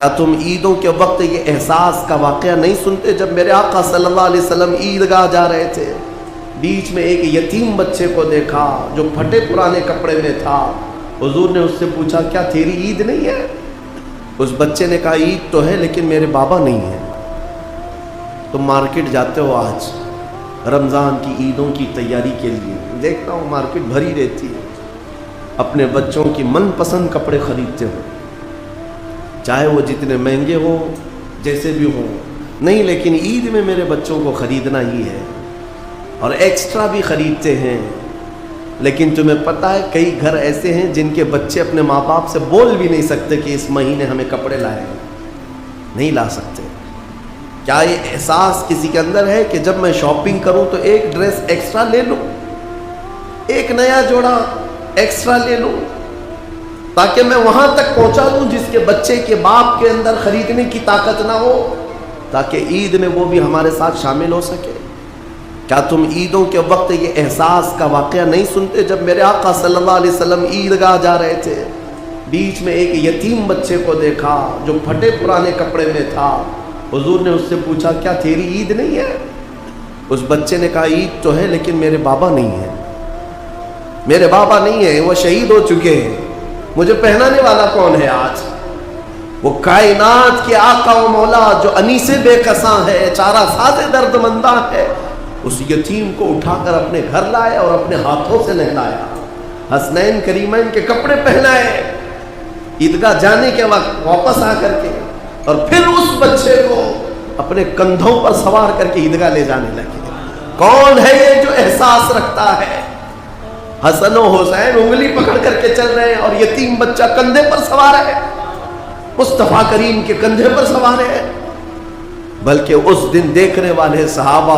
کیا تم عیدوں کے وقت یہ احساس کا واقعہ نہیں سنتے؟ جب میرے آقا صلی اللہ علیہ وسلم عیدگاہ جا رہے تھے، بیچ میں ایک یتیم بچے کو دیکھا جو پھٹے پرانے کپڑے میں تھا۔ حضور نے اس سے پوچھا کیا تیری عید نہیں ہے؟ اس بچے نے کہا عید تو ہے لیکن میرے بابا نہیں ہے۔ تم مارکیٹ جاتے ہو آج رمضان کی عیدوں کی تیاری کے لیے، دیکھتا ہوں مارکیٹ بھری رہتی ہے، اپنے بچوں کی من پسند کپڑے خریدتے ہو، چاہے وہ جتنے مہنگے ہو جیسے بھی ہو، نہیں لیکن عید میں میرے بچوں کو خریدنا ہی ہے، اور ایکسٹرا بھی خریدتے ہیں۔ لیکن تمہیں پتہ ہے کئی گھر ایسے ہیں جن کے بچے اپنے ماں باپ سے بول بھی نہیں سکتے کہ اس مہینے ہمیں کپڑے لائے، نہیں لا سکتے۔ کیا یہ احساس کسی کے اندر ہے کہ جب میں شاپنگ کروں تو ایک ڈریس ایکسٹرا لے لوں، ایک نیا جوڑا ایکسٹرا لے لوں، تاکہ میں وہاں تک پہنچا دوں جس کے بچے کے باپ کے اندر خریدنے کی طاقت نہ ہو، تاکہ عید میں وہ بھی ہمارے ساتھ شامل ہو سکے؟ کیا تم عیدوں کے وقت یہ احساس کا واقعہ نہیں سنتے؟ جب میرے آقا صلی اللہ علیہ وسلم عیدگاہ جا رہے تھے، بیچ میں ایک یتیم بچے کو دیکھا جو پھٹے پرانے کپڑے میں تھا۔ حضور نے اس سے پوچھا کیا تیری عید نہیں ہے؟ اس بچے نے کہا عید تو ہے لیکن میرے بابا نہیں ہے، میرے بابا نہیں ہے، وہ شہید ہو چکے ہیں، مجھے پہنانے والا کون ہے آج؟ وہ کائنات کے آقا و مولا جو انیس بے کساں ہے، چارہ ساز درد منداں ہے، اس یتیم کو اٹھا کر اپنے گھر لائے اور اپنے ہاتھوں سے نہلایا، حسنین کریمین کے کپڑے پہنائے، عیدگاہ جانے کے وقت واپس آ کر کے، اور پھر اس بچے کو اپنے کندھوں پر سوار کر کے عیدگاہ لے جانے لگے۔ کون ہے یہ جو احساس رکھتا ہے؟ حسن و حسین انگلی پکڑ کر کے چل رہے ہیں اور یتیم بچہ کندھے پر سوار ہے، مصطفیٰ کریم کے کندھے پر سوار ہے۔ بلکہ اس دن دیکھنے والے صحابہ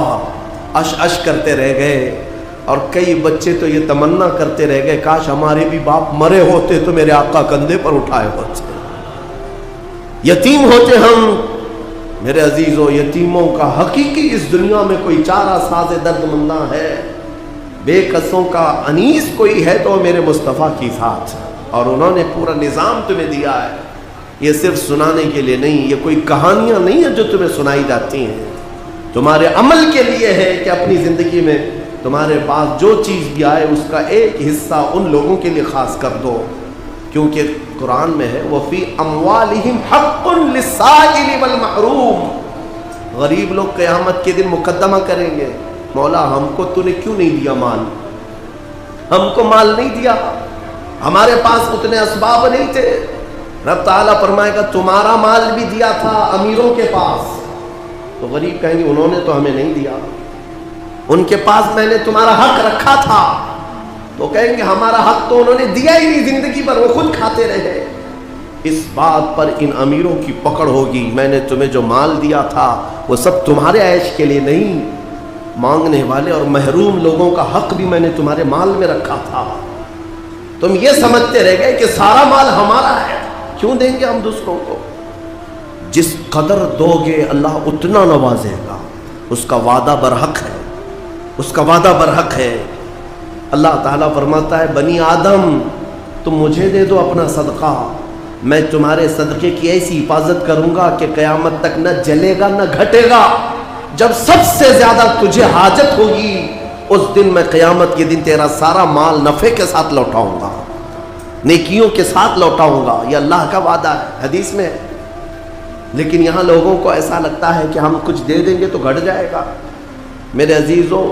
اش اش کرتے رہ گئے، اور کئی بچے تو یہ تمنا کرتے رہ گئے کاش ہمارے بھی باپ مرے ہوتے تو میرے آقا کندھے پر اٹھائے ہوتے، یتیم ہوتے ہم۔ میرے عزیزو، یتیموں کا حقیقی اس دنیا میں کوئی چارہ ساز درد منداں ہے، بے قصوں کا انیس کوئی ہے تو میرے مصطفیٰ کی ذات، اور انہوں نے پورا نظام تمہیں دیا ہے۔ یہ صرف سنانے کے لیے نہیں، یہ کوئی کہانیاں نہیں ہیں جو تمہیں سنائی جاتی ہیں، تمہارے عمل کے لیے ہے کہ اپنی زندگی میں تمہارے پاس جو چیز بھی آئے اس کا ایک حصہ ان لوگوں کے لیے خاص کر دو، کیونکہ قرآن میں ہے وَفِي أَمْوَالِهِمْ حَقٌّ لِلسَّائِلِ وَالْمَحْرُومِ۔ غریب لوگ قیامت کے دن مقدمہ کریں گے، مولا ہم کو تو نے کیوں نہیں دیا مال، ہم کو مال نہیں دیا، ہمارے پاس اتنے اسباب نہیں تھے۔ رب تعالیٰ فرمائے گا تمہارا مال بھی دیا تھا امیروں کے پاس، تو غریب کہیں گے انہوں نے تو ہمیں نہیں دیا، ان کے پاس میں نے تمہارا حق رکھا تھا، تو کہیں گے ہمارا حق تو انہوں نے دیا ہی نہیں، زندگی پر وہ خود کھاتے رہے۔ اس بات پر ان امیروں کی پکڑ ہوگی، میں نے تمہیں جو مال دیا تھا وہ سب تمہارے عیش کے لیے نہیں، مانگنے والے اور محروم لوگوں کا حق بھی میں نے تمہارے مال میں رکھا تھا۔ تم یہ سمجھتے رہ گئے کہ سارا مال ہمارا ہے، کیوں دیں گے ہم دوسروں کو؟ جس قدر دو گے اللہ اتنا نوازے گا، اس کا وعدہ برحق ہے، اس کا وعدہ برحق ہے۔ اللہ تعالیٰ فرماتا ہے بنی آدم تم مجھے دے دو اپنا صدقہ، میں تمہارے صدقے کی ایسی حفاظت کروں گا کہ قیامت تک نہ جلے گا نہ گھٹے گا۔ جب سب سے زیادہ تجھے حاجت ہوگی اس دن میں قیامت کے دن تیرا سارا مال نفع کے ساتھ لوٹاؤں گا، نیکیوں کے ساتھ لوٹاؤں گا، یہ اللہ کا وعدہ ہے، حدیث میں ہے۔ لیکن یہاں لوگوں کو ایسا لگتا ہے کہ ہم کچھ دے دیں گے تو گھٹ جائے گا۔ میرے عزیزو،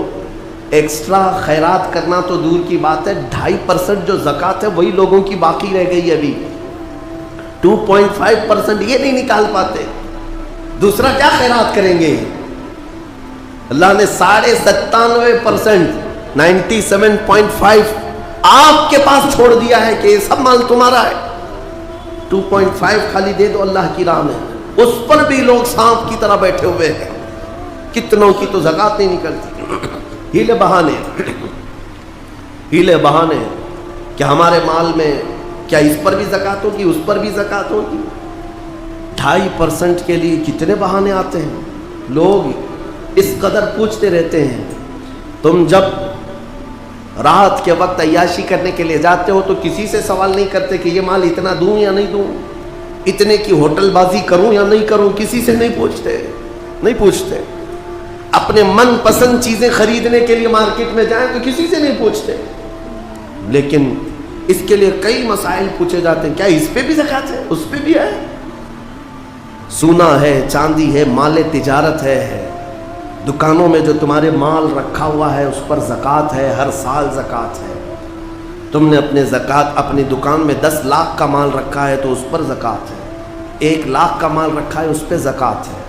ایکسٹرا خیرات کرنا تو دور کی بات ہے، 2.5% جو زکوٰۃ ہے وہی لوگوں کی باقی رہ گئی ہے، ابھی 2.5% یہ نہیں نکال پاتے، دوسرا کیا خیرات کریں گے؟ اللہ نے 97.5%، 97.5 آپ کے پاس چھوڑ دیا ہے کہ یہ سب مال تمہارا ہے، 2.5 خالی دے دو اللہ کی راہ میں، اس پر بھی لوگ سانپ کی طرح بیٹھے ہوئے ہیں، کتنوں کی تو زکوٰۃ نہیں نکلتی، ہیلے بہانے، ہیلے بہانے کہ ہمارے مال میں کیا اس پر بھی زکوٰۃ ہوگی، اس پر بھی زکوٰۃ ہوگی۔ 2.5% کے لیے کتنے بہانے آتے ہیں، لوگ اس قدر پوچھتے رہتے ہیں۔ تم جب رات کے وقت عیاشی کرنے کے لیے جاتے ہو تو کسی سے سوال نہیں کرتے کہ یہ مال اتنا دوں یا نہیں دوں، اتنے کی ہوٹل بازی کروں یا نہیں کروں کسی سے نہیں پوچھتے. اپنے من پسند چیزیں خریدنے کے لیے مارکیٹ میں جائیں تو کسی سے نہیں پوچھتے. لیکن اس کے لیے کئی مسائل پوچھے جاتے ہیں. کیا اس پہ بھی زکوٰۃ ہے؟ اس پہ بھی ہے. سونا ہے، چاندی ہے، مال تجارت ہے، دکانوں میں جو تمہارے مال رکھا ہوا ہے اس پر زکوٰۃ ہے، ہر سال زکوٰۃ ہے. تم نے اپنی دکان میں 10 لاکھ کا مال رکھا ہے تو اس پر زکوٰۃ ہے. 1 لاکھ کا مال رکھا ہے اس پہ زکوٰۃ ہے.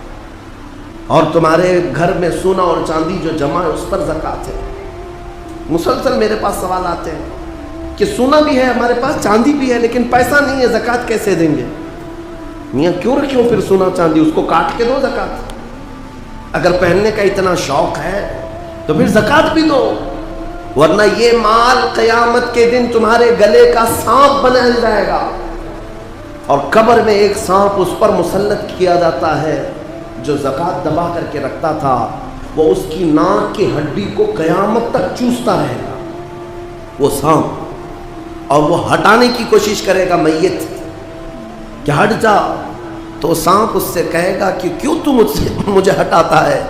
اور تمہارے گھر میں سونا اور چاندی جو جمع ہے اس پر زکوٰۃ ہے. مسلسل میرے پاس سوال آتے ہیں کہ سونا بھی ہے ہمارے پاس، چاندی بھی ہے، لیکن پیسہ نہیں ہے، زکوٰۃ کیسے دیں گے؟ میاں کیوں رکھو پھر سونا چاندی؟ اس کو کاٹ کے دو زکوٰۃ. اگر پہننے کا اتنا شوق ہے تو پھر زکوٰۃ بھی دو، ورنہ یہ مال قیامت کے دن تمہارے گلے کا سانپ بنا جائے گا. اور قبر میں ایک سانپ اس پر مسلط کیا جاتا ہے جو زکوٰۃ دبا کر کے رکھتا تھا، وہ اس کی ناک کی ہڈی کو قیامت تک چوستا رہے گا وہ سانپ. اور وہ ہٹانے کی کوشش کرے گا میت کہ ہٹ جا، تو سانپ اس سے کہے گا کہ کیوں تو مجھے ہٹاتا ہے؟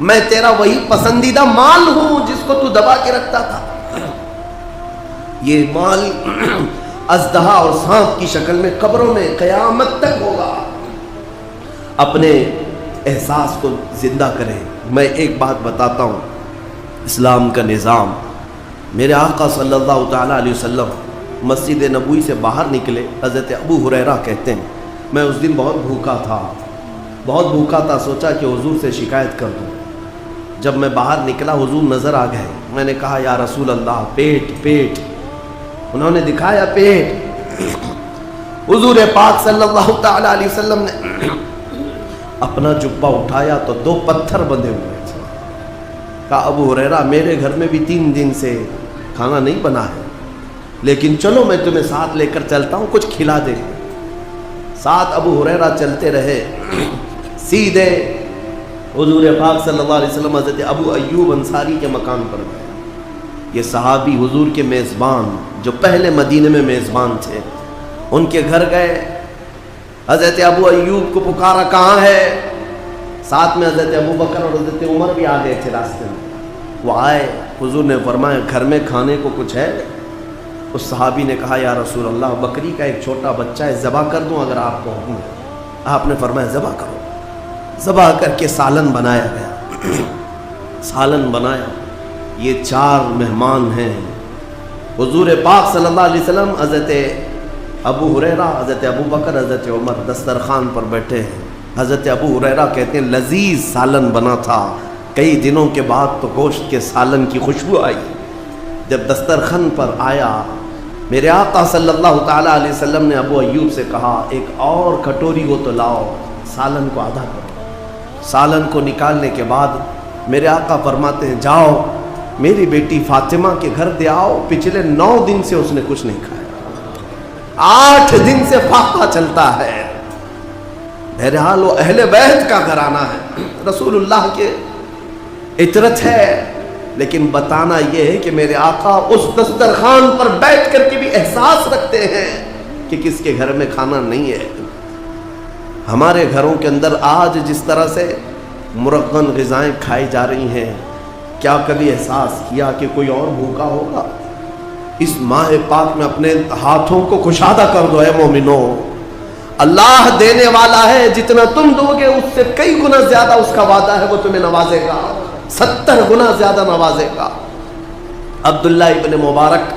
میں تیرا وہی پسندیدہ مال ہوں جس کو تو دبا کے رکھتا تھا. یہ مال اژدہا اور سانپ کی شکل میں قبروں میں قیامت تک ہوگا. اپنے احساس کو زندہ کریں. میں ایک بات بتاتا ہوں، اسلام کا نظام. میرے آقا صلی اللہ تعالیٰ علیہ وسلم مسجد نبوی سے باہر نکلے. حضرت ابو ہریرہ کہتے ہیں میں اس دن بہت بھوکا تھا، سوچا کہ حضور سے شکایت کر دوں. جب میں باہر نکلا حضور نظر آ گئے. میں نے کہا یا رسول اللہ پیٹ. انہوں نے دکھایا پیٹ. حضور پاک صلی اللہ تعالیٰ علیہ وسلم نے اپنا جبہ اٹھایا تو 2 پتھر بندھے ہوئے تھے. کہا ابو ہریرہ میرے گھر میں بھی 3 دن سے کھانا نہیں بنا ہے، لیکن چلو میں تمہیں ساتھ لے کر چلتا ہوں، کچھ کھلا دے. ساتھ ابو ہریرہ چلتے رہے. سیدھے حضور پاک صلی اللہ علیہ وسلم حضرت ابو ایوب انصاری کے مکان پر گئے. یہ صحابی حضور کے میزبان جو پہلے مدینے میں میزبان تھے، ان کے گھر گئے. حضرت ابو ایوب کو پکارا کہاں ہے؟ ساتھ میں حضرت ابو بکر اور حضرت عمر بھی آ گئے تھے راستے میں. وہ آئے. حضور نے فرمایا گھر میں کھانے کو کچھ ہے؟ اس صحابی نے کہا یا رسول اللہ بکری کا ایک چھوٹا بچہ ہے، ذبح کر دوں اگر آپ کو حکم ہے؟ آپ نے فرمایا ذبح کرو. ذبح کر کے سالن بنایا گیا. سالن بنایا. یہ 4 مہمان ہیں. حضور پاک صلی اللہ علیہ وسلم، حضرت ابو ہریرہ، حضرت ابو بکر، حضرت عمر دسترخوان پر بیٹھے ہیں. حضرت ابو ہریرہ کہتے ہیں لذیذ سالن بنا تھا. کئی دنوں کے بعد تو گوشت کے سالن کی خوشبو آئی. جب دسترخوان پر آیا میرے آقا صلی اللہ تعالیٰ علیہ وسلم نے ابو ایوب سے کہا ایک اور کٹوری ہو تو لاؤ، سالن کو آدھا کرو. سالن کو نکالنے کے بعد میرے آقا فرماتے ہیں جاؤ میری بیٹی فاطمہ کے گھر دے آؤ، پچھلے 9 دن سے اس نے کچھ نہیں کھایا، 8 دن سے فاقہ چلتا ہے. بہرحال وہ اہل بیت کا گھرانہ ہے، رسول اللہ کے عطرت ہے. لیکن بتانا یہ ہے کہ میرے آقا اس دسترخوان پر بیٹھ کر کے بھی احساس رکھتے ہیں کہ کس کے گھر میں کھانا نہیں ہے. ہمارے گھروں کے اندر آج جس طرح سے مرغن غذائیں کھائی جا رہی ہیں، کیا کبھی احساس کیا کہ کوئی اور بھوکا ہوگا؟ اس ماہ پاک میں اپنے ہاتھوں کو کشادہ کر دو اے مومنو. اللہ دینے والا ہے، جتنا تم دو گے اس سے کئی گنا زیادہ اس کا وعدہ ہے، وہ تمہیں نوازے گا، 70 گنا زیادہ نوازے گا. عبداللہ ابن مبارک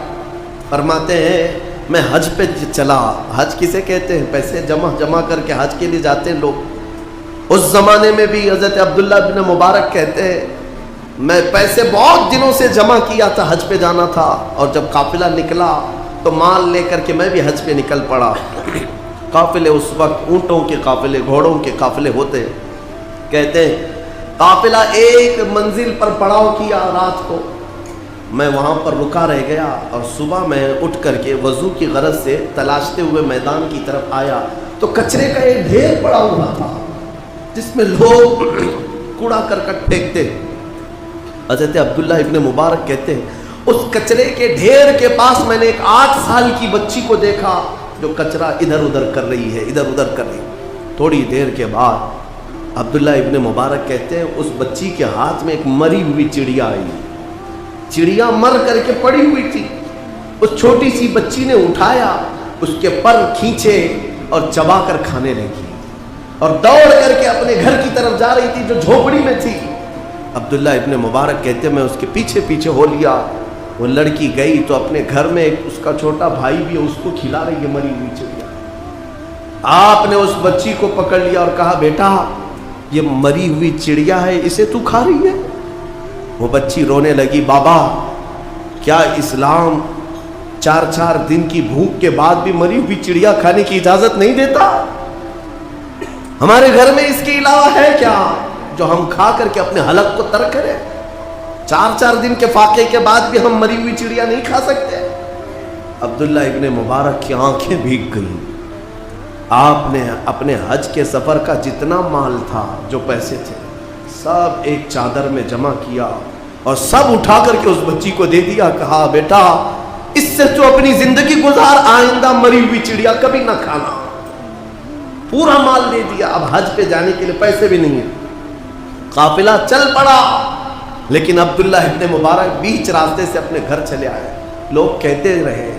فرماتے ہیں میں حج پہ چلا. حج کسے کہتے ہیں؟ پیسے جمع کر کے حج کے لیے جاتے ہیں لوگ. اس زمانے میں بھی حضرت عبداللہ ابن مبارک کہتے ہیں میں پیسے بہت دنوں سے جمع کیا تھا، حج پہ جانا تھا، اور جب قافلہ نکلا تو مال لے کر کے میں بھی حج پہ نکل پڑا. قافلے اس وقت اونٹوں کے قافلے، گھوڑوں کے قافلے ہوتے. کہتے ہیں قافلہ ایک منزل پر پڑاؤ کیا رات کو، میں وہاں پر رکا رہ گیا، اور صبح میں اٹھ کر کے وضو کی غرض سے تلاشتے ہوئے میدان کی طرف آیا تو کچرے کا ایک ڈھیر پڑا ہوا تھا جس میں لوگ کوڑا کرکٹ پھینکتے. حضرت عبداللہ ابن مبارک کہتے ہیں اس کچرے کے ڈھیر کے پاس میں نے ایک 8 سال کی بچی کو دیکھا، جو کچرا ادھر ادھر کر رہی ہے، ادھر ادھر کر رہی ہے۔ تھوڑی دیر کے بعد عبداللہ ابن مبارک کہتے ہیں اس بچی کے ہاتھ میں ایک مری ہوئی چڑیا آئی، چڑیا مر کر کے پڑی ہوئی تھی، اس چھوٹی سی بچی نے اٹھایا، اس کے پر کھینچے اور چبا کر کھانے لگی، اور دوڑ کر کے اپنے گھر کی طرف جا رہی تھی جو جھوپڑی میں تھی۔ عبداللہ ابن مبارک کہتے ہیں میں اس کے پیچھے پیچھے ہو لیا، وہ لڑکی گئی تو اپنے گھر میں ایک اس کا چھوٹا بھائی بھی ہے، اس کو کھلا رہی ہے مری ہوئی چڑیا۔ آپ نے اس بچی کو پکڑ لیا اور کہا بیٹا یہ مری ہوئی چڑیا ہے، اسے تو کھا رہی ہے؟ وہ بچی رونے لگی، بابا کیا اسلام 4 دن کی بھوک کے بعد بھی مری ہوئی چڑیا کھانے کی اجازت نہیں دیتا؟ ہمارے گھر میں اس کے علاوہ ہے کیا جو ہم کھا کر کے اپنے حلق کو ترک کریں؟ 4 دن کے فاقے کے بعد بھی ہم مری ہوئی چڑیا نہیں کھا سکتے؟ عبداللہ ابن مبارک کی آنکھیں بھیگ گئیں۔ آپ نے اپنے حج کے سفر کا جتنا مال تھا، جو پیسے تھے، سب ایک چادر میں جمع کیا اور سب اٹھا کر کے اس بچی کو دے دیا، کہا بیٹا اس سے تو اپنی زندگی گزار، آئندہ مری ہوئی چڑیا کبھی نہ کھانا۔ پورا مال دے دیا۔ اب حج پہ جانے کے لیے پیسے بھی نہیں ہیں، قافلہ چل پڑا، لیکن عبداللہ ابن مبارک بیچ راستے سے اپنے گھر چلے آئے۔ لوگ کہتے رہے،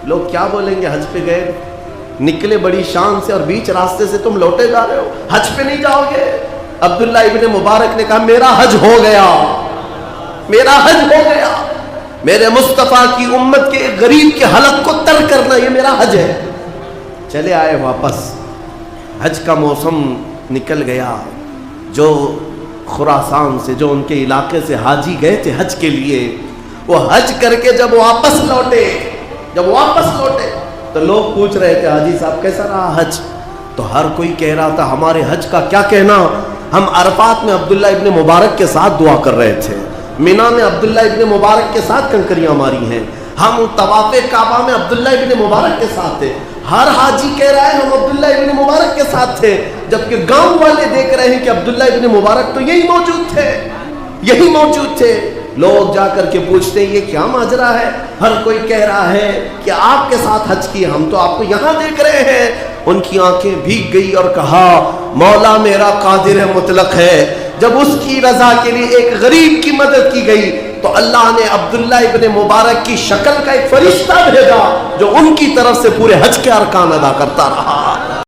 لوگ کیا بولیں گے، حج پہ گئے، نکلے بڑی شان سے اور بیچ راستے سے تم لوٹے جا رہے ہو، حج پہ نہیں جاؤ گے؟ عبداللہ ابن مبارک نے کہا میرا حج ہو گیا، میرا حج ہو گیا، میرے مصطفیٰ کی امت کے غریب کے حلق کو تر کرنا یہ میرا حج ہے۔ چلے آئے واپس، حج کا موسم نکل گیا۔ جو خراسان سے، جو ان کے علاقے سے حاجی گئے تھے حج کے لیے، وہ حج کر کے جب واپس لوٹے تو لوگ پوچھ رہے تھے حاجی صاحب کیسا رہا حج؟ تو ہر کوئی کہہ رہا تھا ہمارے حج کا کیا کہنا، ہم عرفات میں عبداللہ ابن مبارک کے ساتھ دعا کر رہے تھے، مینا میں عبداللہ ابن مبارک کے ساتھ کنکریاں ماری ہیں، ہم طواف کعبہ میں عبداللہ ابن مبارک کے ساتھ تھے۔ ہر حاجی کہہ رہا ہے ہم عبداللہ ابن مبارک کے ساتھ تھے، جبکہ گاؤں والے دیکھ رہے ہیں کہ عبداللہ ابن مبارک تو یہی موجود تھے۔ لوگ جا کر کے پوچھتے ہیں یہ کیا ماجرا ہے؟ ہر کوئی کہہ رہا ہے کہ آپ کے ساتھ حج کیے، ہم تو آپ کو یہاں دیکھ رہے ہیں۔ ان کی آنکھیں بھیگ گئی اور کہا مولا میرا قادر مطلق ہے، جب اس کی رضا کے لیے ایک غریب کی مدد کی گئی تو اللہ نے عبداللہ ابن مبارک کی شکل کا ایک فرشتہ بھیجا جو ان کی طرف سے پورے حج کے ارکان ادا کرتا رہا۔